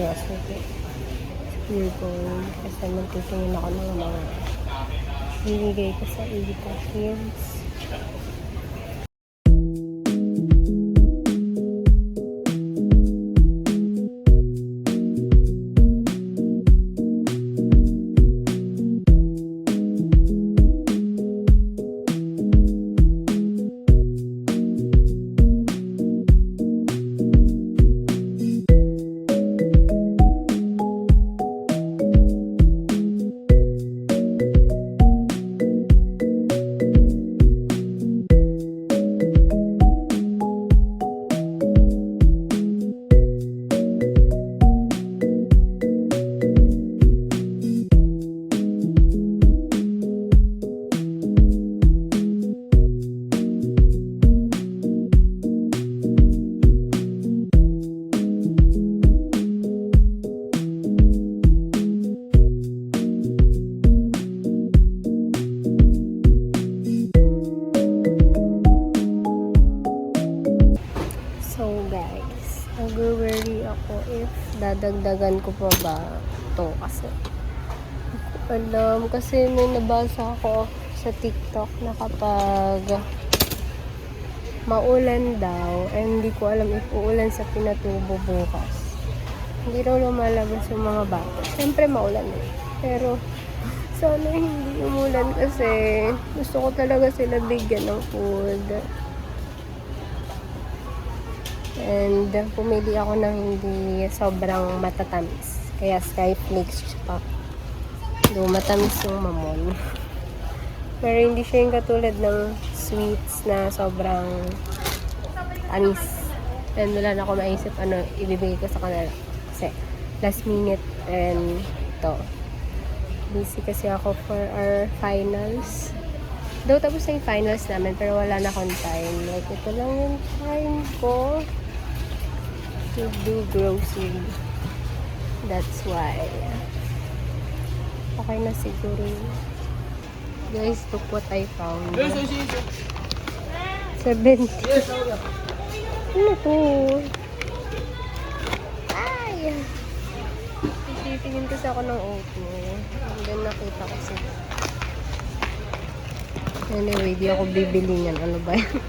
grocery. Clear gold. Kasi magtitingin ako ng mga binigay ko sa Evita Hills. Nag-worry ako if dadagdagan ko pa ba to kasi alam kasi may nabasa ako sa TikTok na kapag maulan daw hindi ko alam if uulan sa Pinatubo bukas hindi raw lumalabas yung mga bata. Siyempre maulan pero sana hindi umulan kasi gusto ko talaga sila bigyan ng food. And pumili ako ng hindi sobrang matatamis. Kaya Skyflakes pa. Do matamis yung mamon. Pero hindi siya yung katulad ng sweets na sobrang anis. And wala na ako maisip ano ibibigay ko sa kanila. Kasi last minute and to. Busy kasi ako for our finals. Though tapos na yung finals namin pero wala na akong time. Like ito lang yung time ko to do grocery. That's why. Okay na siguro. Guys, look what I found. 70. Ano to? Ay! Titingin kasi ako ng oatmeal. And then nakita ko sila. Anyway, di ako bibili niyan. Ano ba yan?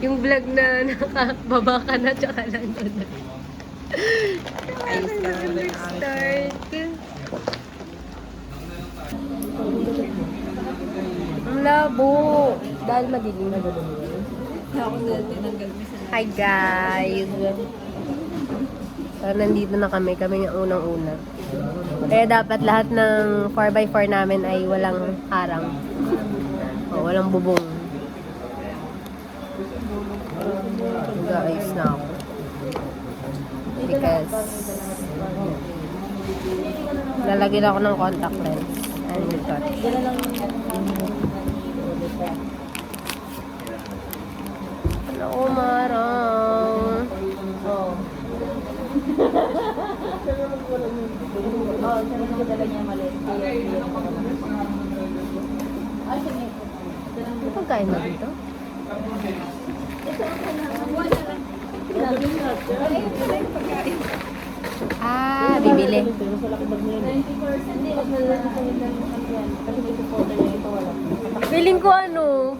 Yung vlog na nakababa ka na tsaka lang doon. Ayos na start. Ang labo. Dahil madilim na doon. Hi guys. So, nandito na kami. Kami yung unang-una. Kaya dapat lahat ng 4x4 namin ay walang harang. O, walang bubong. Guys, na ako. Because lalagyan ako ng contact lens. And touch. Ano ko marang? Oh. Sabi ko talaga niya maliit. Ano pagkain mo dito? bibili. Feeling ko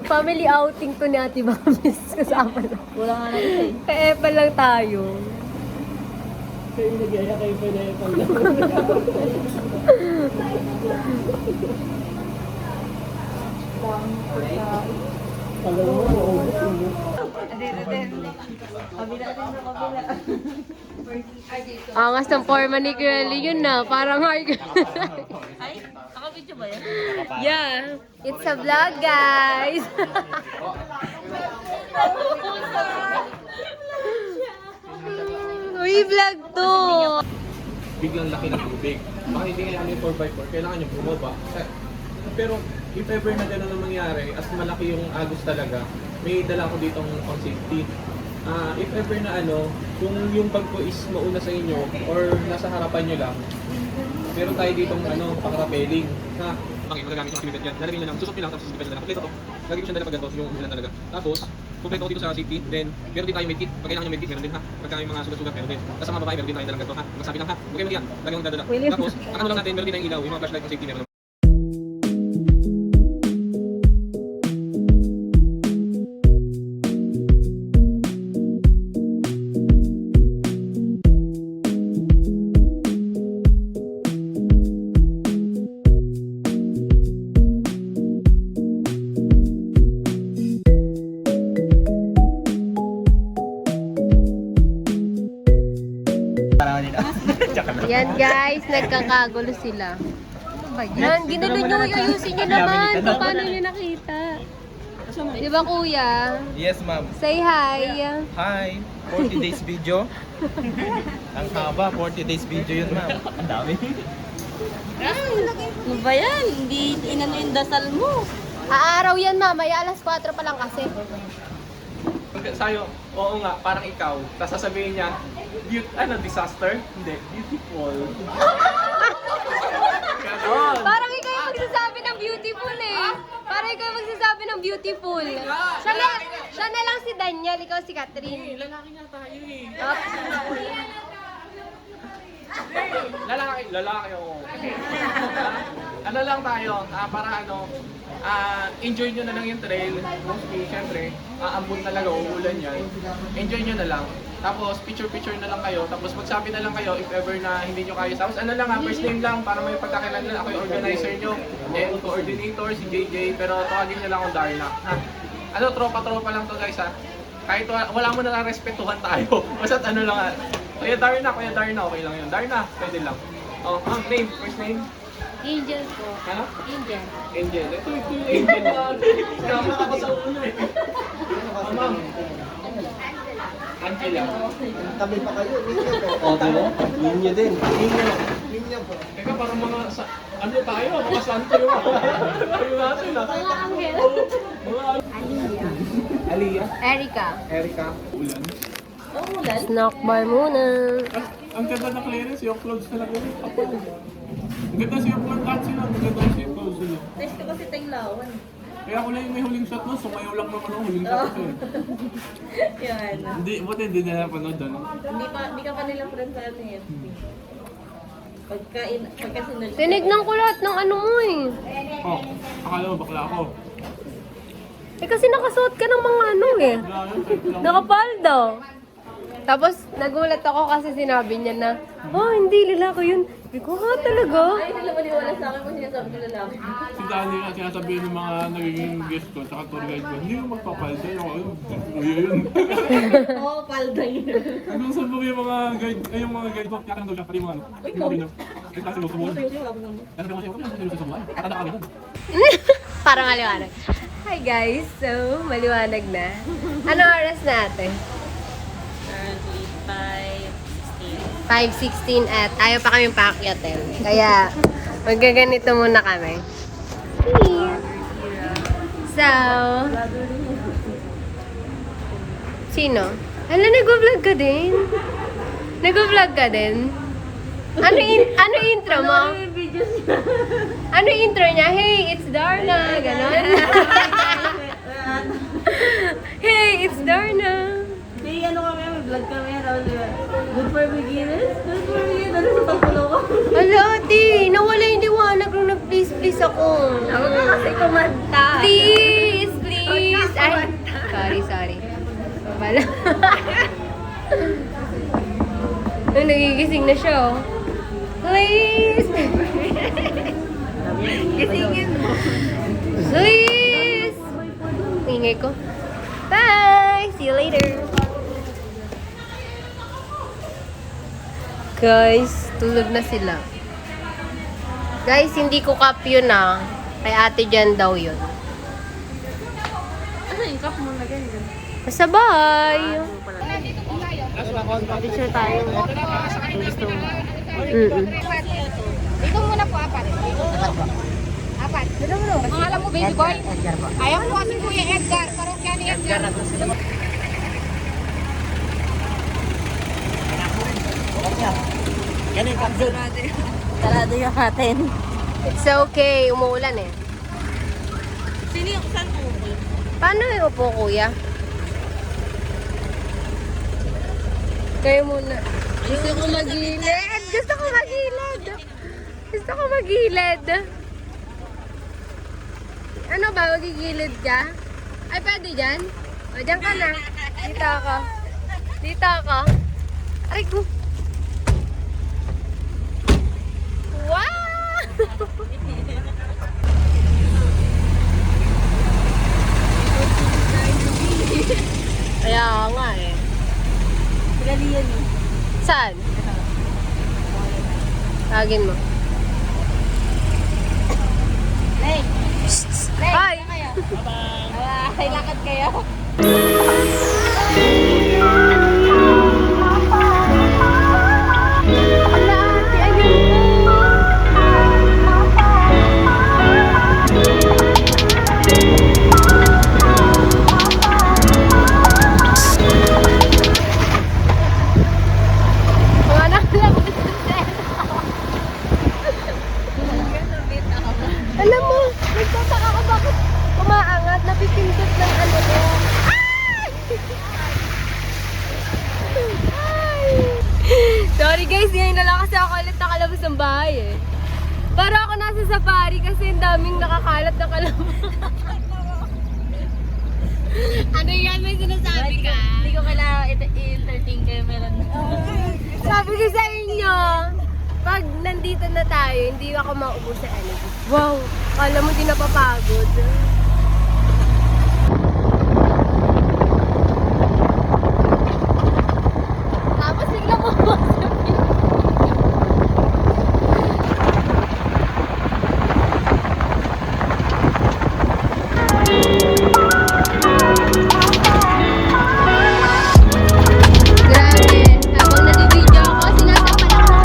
family outing to ni Ate Bamis kasama lang. Wala nga na isa eh. Pa lang tayo. Kayo nagyaya kayo pa na yung pala. Angas ng forma ni Kirelli yun na. Parang hard. Ay, naka-video ba yan? Yeah. It's a vlog, guys. Uy, vlog to. Biglang laki ng tubig. Baka hindi kailangan yung 4x4, kailangan yung bumaba. Pero if ever na gano'n ang mangyari, as malaki yung agos talaga, may dala ko ditong pang safety. If ever na kung yung bag ko is mauna sa inyo or nasa harapan nyo lang, meron tayo ditong pang-rappelling. Okay, magagamit yung activity yan. Lalagay nyo lang, susok nyo lang, tapos susok nyo lang. Kompleto to. Lagay ko siya dala pag ganito, yung ulan talaga. Tapos, kompleto ko dito sa safety. Then, meron din tayo medkit. Pag kailangan yung medkit, meron din ha. Pagka yung mga sugat-sugat, meron din. Tapos sa mga babae, meron din tayo dalang ganito ha. Magsabi lang ha. Huwag kayo mag-iyan. Lagi mong dadala. Tapos, ang lang natin, meron din tayong ilaw. Yung mga flashlight ng safety, meron. Yan guys, nagkakagulo sila. Ano ba yan? Ginulo nyo, ayusin nyo naman. Paano nyo nakita? Di ba kuya? Yes, ma'am. Say hi. Hi. 40 days video. Ang haba, 40 days video yun, ma'am. Ang dami. Ano ba yan? Hindi inano yung dasal mo. Aaraw yan mamaya, alas 4 pa lang kasi. Sa'yo, oo nga, parang ikaw. Tapos sasabihin niya, disaster? Hindi, beautiful. Parang ikaw yung magsasabi ng beautiful eh. Parang ikaw yung magsasabi ng beautiful. Siya na lang si Daniel, ikaw si Catherine. Lalaki nga tayo eh. Up. Lalaki ako. Ano lang tayo, para enjoy nyo na lang yung trail. Mostly, syempre, aambon talaga, uulan yan. Enjoy nyo na lang. Tapos, picture-picture na lang kayo. Tapos, magsabi na lang kayo if ever na hindi nyo kaya. Tapos, first name lang para may pagkakilala. Ako yung organizer nyo. And coordinator, si JJ. Pero, tawagin nyo lang akong Darna. Tropa-tropa lang to guys ha. Kahit wala mo na respetuhan tayo. Basta't lang Kuya Darna, okay lang yun. Darna, pwede lang. Name, first name? Angel po. Ano? Angel. Angel. Ito yung Angel. Kasama ako sa ulo eh. Ma'am. Angela. Tabi pa kayo, ninyo po. O, diba? Ninyo din. Ninyo po. Teka, parang mga, tayo? Mga santo yung natin ah. Mga angel. Aliyah. Aliyah. Erika. Erika. Ulan. Oh, ulan. Snack bar muna. Ang ganda na clearance, yung clothes talaga yun. Ang ganda siya yung clothes sila, ang ganda siya yung clothes sila. Test ko kasi tayong Kaya ako lang yung may huling shot nun, sumayaw lang naman ako, huling shot ko eh. Yan. Hindi na napanood Hindi ka pa nila friend sa FB. Pagka sinunod. Tinignan ko lahat ng ano mo eh. Akala mo bakla ako. Eh kasi nakasuot ka ng mga ano eh. Wala yun, kahit lang. Nakapaldo. Tapos nagulat ako kasi sinabi niya na, hindi lalaki yun. Sabi ko, talaga? Ay, hindi naman maniwala sa akin kung sinasabi ko lalaki. Si Danny nga sinasabihin ng mga nagiging guest ko, tsaka tour guide ko, hindi mo magpapalda. Yun. Oo, palda yun. Hanggang saan mo yung mga guide, yung mga guide ko, kaya daw siya, pati yung mga ano. Uy, ikaw. Ay, kasi gusto mo. Seryoso, wala ko naman. Ano ba kasi ako? Ano sa buhay? Tatanda kami doon. Para maliwanag. Hi guys, so maliwanag na. Ano oras natin? Currently, 5:16 at ayaw pa kami paakyatin. Kaya magaganito muna kami. So, sino? Hala, nag-vlog ka din? Nag-vlog ka din? Ano intro mo? Ano intro niya? Hey, it's Darna. Ganon. Ah, Hey, it's Darna. may ano kami, may Nag-vlog kami, tapos good for beginners. Good for beginners. Ano sa tapulo ko? Hala, ate, nawala yung liwanag nung nag-please ako. Ako na kasi kumanta. Please, please. Ay, sorry. Wala. Nung nagigising na siya, oh. Please. Gisingin mo. Please. Ingay ko. Bye! See you later. Guys, tulog na sila. Guys, hindi ko cup yun ah. Kay ate dyan daw yun. Ano yung cup mo na ganyan? Masabay! Picture tayo. Gusto mo. Dito muna po, apat. Apat. Ang alam mo, baby boy? Ayaw mo kasi Kuya Edgar. Parokya ni Edgar. Sarado yung atin. It's okay, umuulan eh. Sino yung saan po? Paano yung upo, kuya? Kayo muna. Gusto ko magilid! Gusto ko magilid! Gusto ko magilid! Ano ba? Magigilid ka? Ay, pwede dyan? O, dyan ka na. Dito ako. Dito ako. Aray ko. Wow! Kaya nga eh. Sila Lian eh. Saan? Tagin mo. Hey, Bye! kayo. Bye-bye. Lakad kayo. Alam mo, nagtataka ko bakit umaangat, napipindot ng ano mo. Ay! Sorry guys, ngayon na lang kasi ako ulit nakalabas ng bahay eh. Para ako nasa safari kasi ang daming nakakalat na kalaman. Ano yan? May sinasabi ka? Hindi ko kailangan i-entertain kayo meron. Sabi ko sa inyo, pag nandito na tayo, hindi ako maubos sa energy. Wow! Kala mo di napapagod. Tapos bigla mo Grabe, habang nag-video ako, sinasapan ako.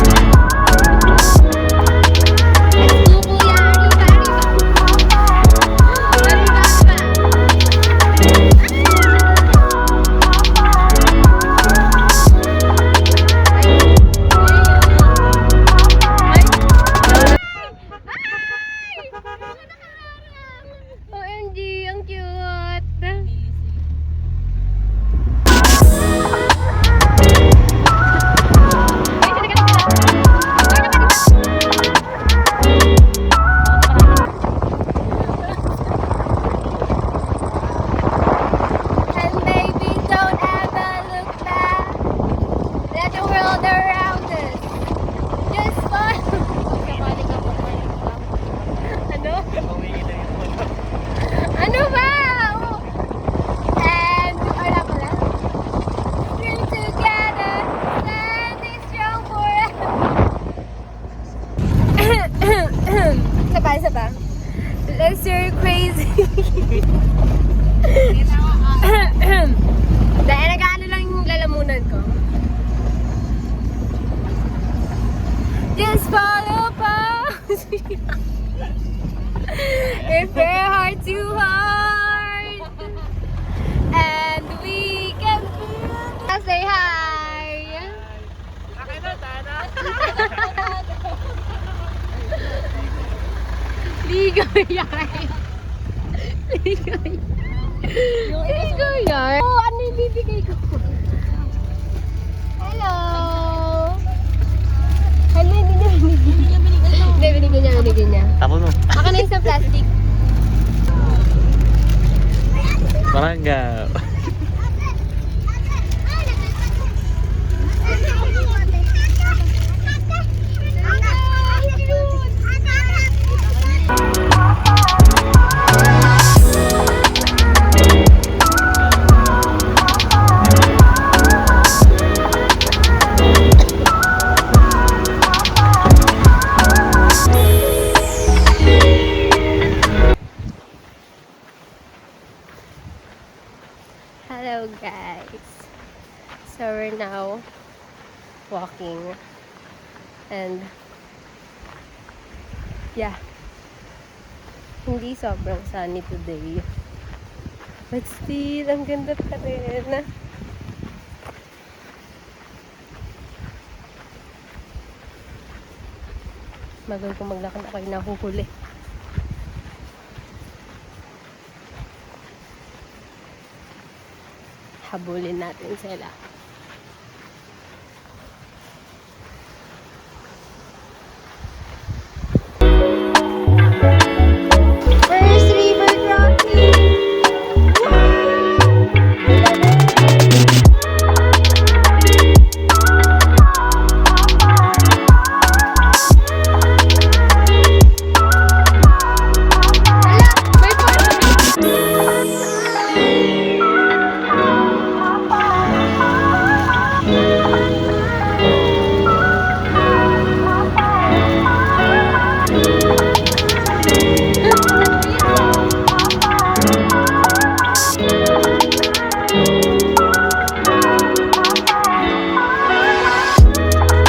Let's go, kuya! OMG, ang cute! And baby, don't ever look back. Let the world around us just follow. Ano? Ano ba? Oh. And wala pala. We're together, standing strong forever. Isa pa. Let's you're crazy. Dahil nag-ano lang yung lalamunan ko. Just follow pause. If your heart too hard and we can feel. Say hi. Ligay. Ligay. Oh, ano yung bibigay ko? Tapos mo. Baka na isang plastic. Barangga. Hello guys. So we're now walking and yeah, hindi sobrang sunny today, but still ang ganda pa rin. Bagal ko maglakad ako yung nahuhuli. Habulin natin sila. First river crossing!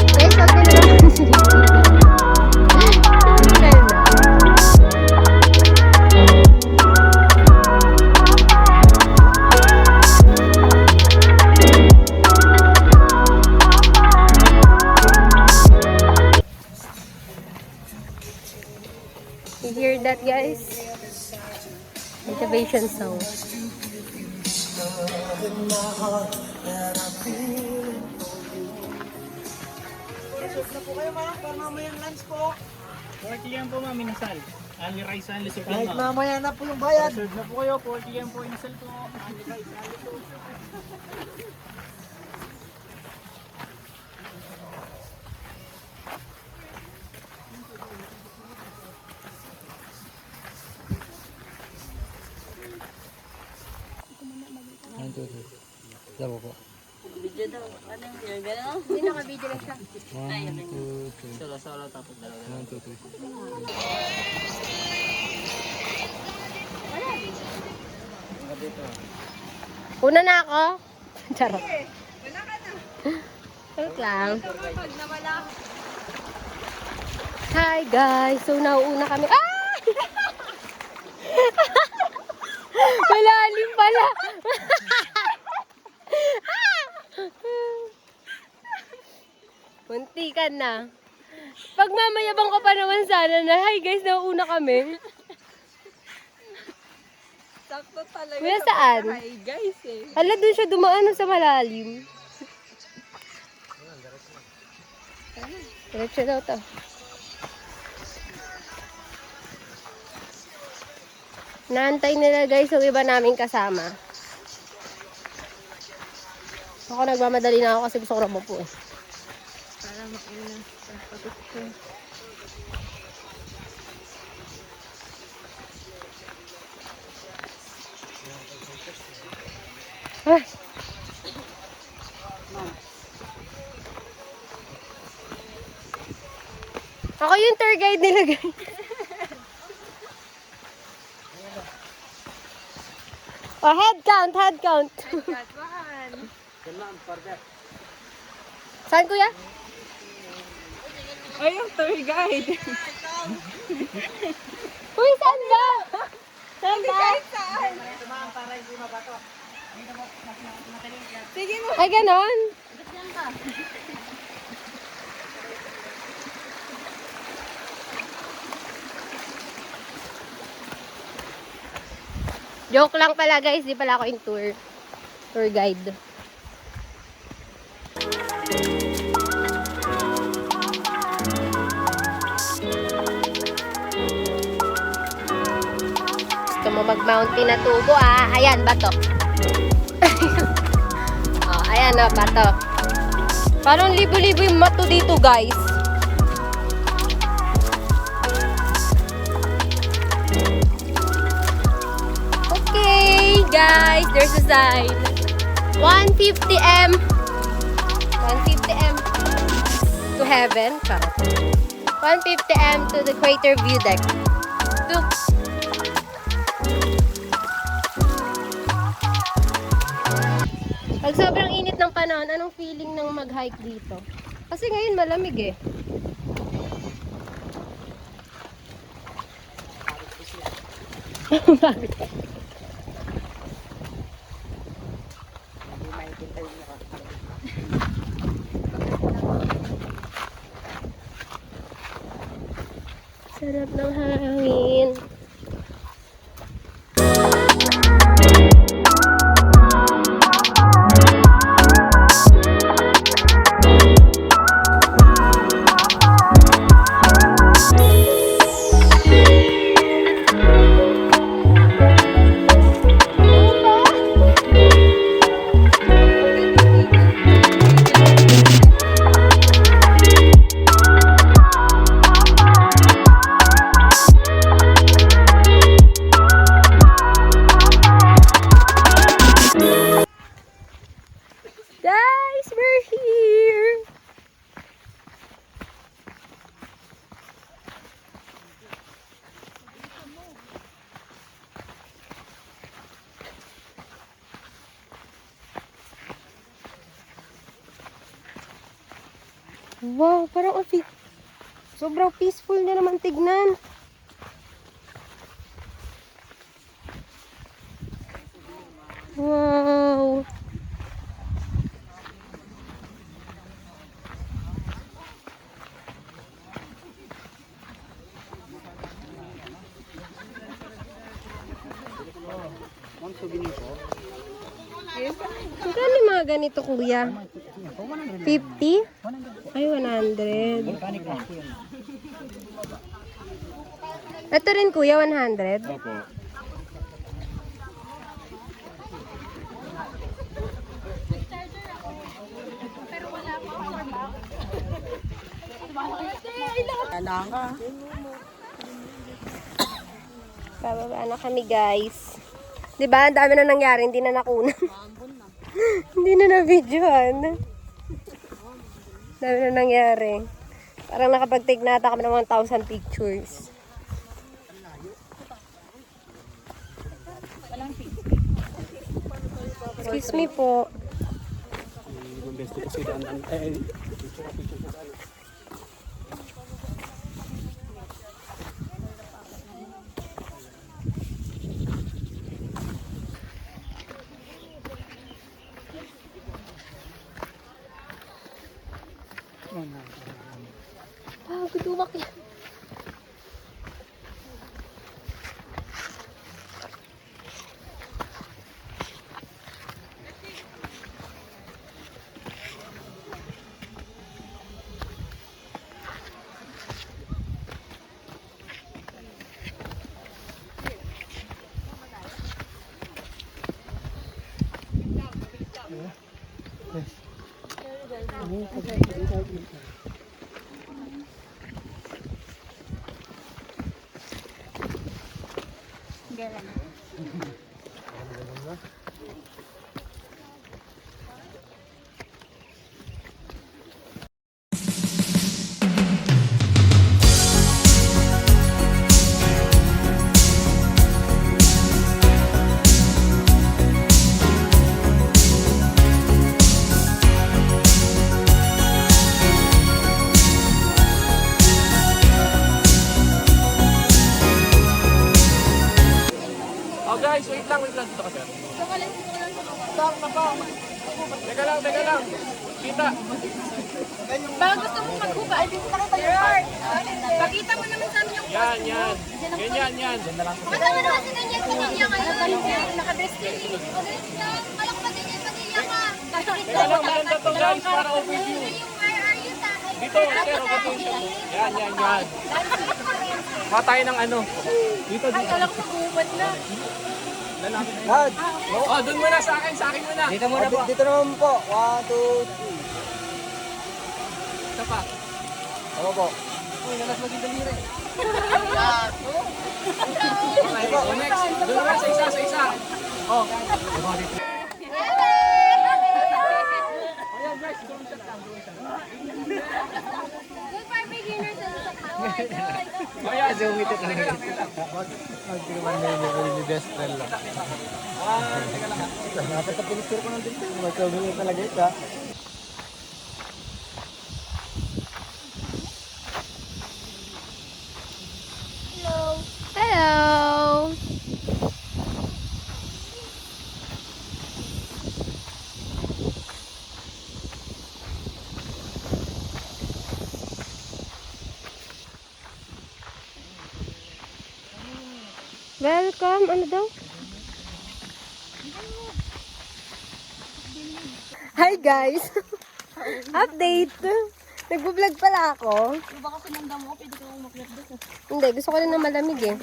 Guys, wag na naman sila. You hear that, guys? Motivation song. Yan po ma'am, inasal. Only rice, only soup lang Kahit ma'am. mamaya na po yung bayad. Serve na po kayo, 40 yan po, inasal po. Only rice, only soup. Hindi naka-video lang siya. Solo tapos dalawa. Una na ako. Charot. Charot lang. Hi guys. So nauuna kami. Ah! Malalim pala. Muntikan na. Pag mamayabang ka pa naman sana na, hi guys, nauuna kami. Sakto talaga. Kuya, saan? Hi guys eh. Hala, dun siya dumaan sa malalim. Diretso daw to. Naantay nila guys yung iba naming kasama. Ako nagmamadali na ako kasi gusto ko na po eh. Para makaina. Pagpapit ko. Ay! Ako yung tour guide nila guys. Oh, head count, head count. Saan kuya? Ay, yung tour guide. Uy, saan ba? Saan ba? Sige mo. Ay, ganon. Joke lang pala guys, di pala ako yung tour guide. mo mag-Mount Pinatubo, ah. Ayan, bato. Oh, ayan na, bato. Parang libo-libo yung mato dito, guys. Okay, guys, there's a sign. 150M. 150M to heaven. 150M to the crater view deck. Pag sobrang init ng panahon, anong feeling ng mag-hike dito? Kasi ngayon malamig eh. Sarap ng hangin. Guys, we're here! Wow, parang sobrang peaceful na naman tignan. Wow! Magkano yung mga ganito, kuya? 50? Ay, 100. Ito rin, kuya, 100? Opo. Bababa na kami, guys. Diba? Ang dami na nangyari. Hindi na nakunan. Hindi na na-videoan. Dami na nangyari. Parang nakapag-take nata kami ng 1,000 pictures. Excuse me po. Guduwak yan. Guys, wait lang dito ka, sir. Teka lang. Kita. Baka gusto mo maghuba. Ay, dito na kayo. Pakita mo naman sa amin yung Yan. Ganyan. Pakita mo naman si Daniel Padilla ngayon. Naka-destiny. Alam ko ba Daniel Padilla ka? Teka lang, maganda to guys, para overview. Where are you, ta? Dito, sir, rotation mo. Yan, yan, yan. Kuha tayo ng ano. Dito, dito. Alam ko bumad na. Lalaki na yun. Dad, Oh, doon muna sa akin muna. Dito muna po. dito naman po. 1, 2, 3. Isa pa. Ako po. Uy, nalas maging daliri. Okay, oh, next. Doon naman sa isa. Oh. Ayan, guys. Doon siya lang. Good for beginners and Oh, yeah. Zoom ito talaga. Magkinaman na yung best friend lang. Dapat na pinicture ko ng dito. Magkabili talaga ito. Hello! Welcome! Ano daw? Hi guys! Update! Nagbo-vlog pala ako. baka sinanda mo, pwede ka umakyat doon. Hindi, gusto ko lang ng malamig eh.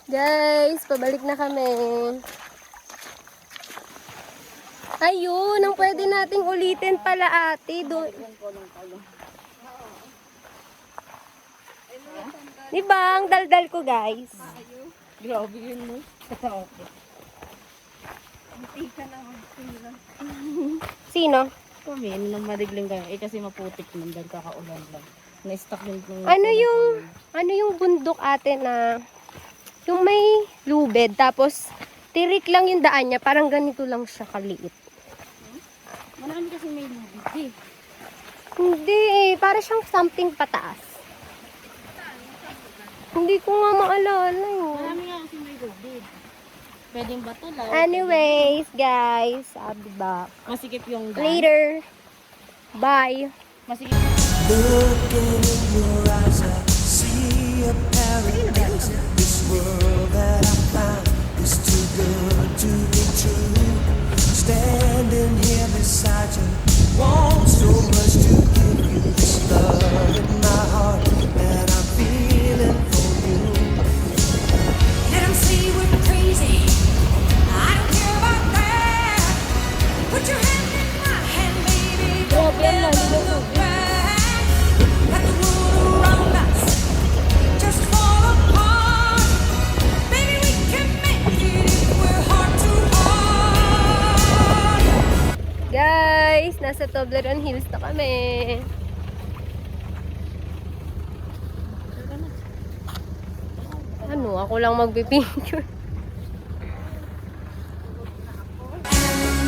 Guys, pabalik na kami. Ayun, ang pwede nating ulitin pala ate. Diba, ang daldal ko guys. Grabe yun mo. Sino? Kami, nung madigling kayo, kasi maputik nun dahil kakaulan lang. Na-stuck yung... Ano yung bundok ate na yung may lubid tapos tirik lang yung daan niya, parang ganito lang siya kaliit. Marami kasi may lubid eh. Hindi eh, para siyang something pataas. Hindi ko nga maalala yun. Marami nga kasi may lubid. Pwedeng bato lang. Anyways, guys, I'll be back Masikip yung daan. later. Bye. Masikip Looking in your eyes, I see a paradise. This world that I found is too good to be true. Standing here beside you, want so much to give you this love in my heart that I'm feeling for you. Let 'em say we're crazy. I don't care about that. Put your hand in my hand, baby. Don't ever look back. Let the world around us just fall apart. Baby, we can make it if we're heart to heart. Guys, nasa Toblerone Hills na kami. Ano, ako lang magpipicture.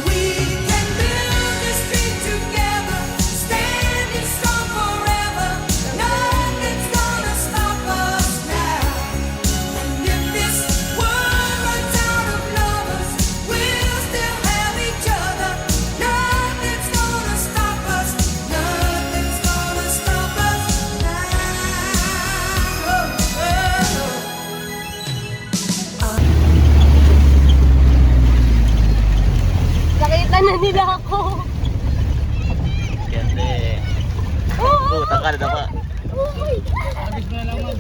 We can build this dream together, standing strong forever. Nothing's gonna stop us now. And if this world runs out of lovers, we'll still have each other. Nothing's gonna stop us. Nothing's gonna stop us now. Nakita na nila ako. Ganda eh. Oo! Puta ka na ba? Oh my God! Agad na naman.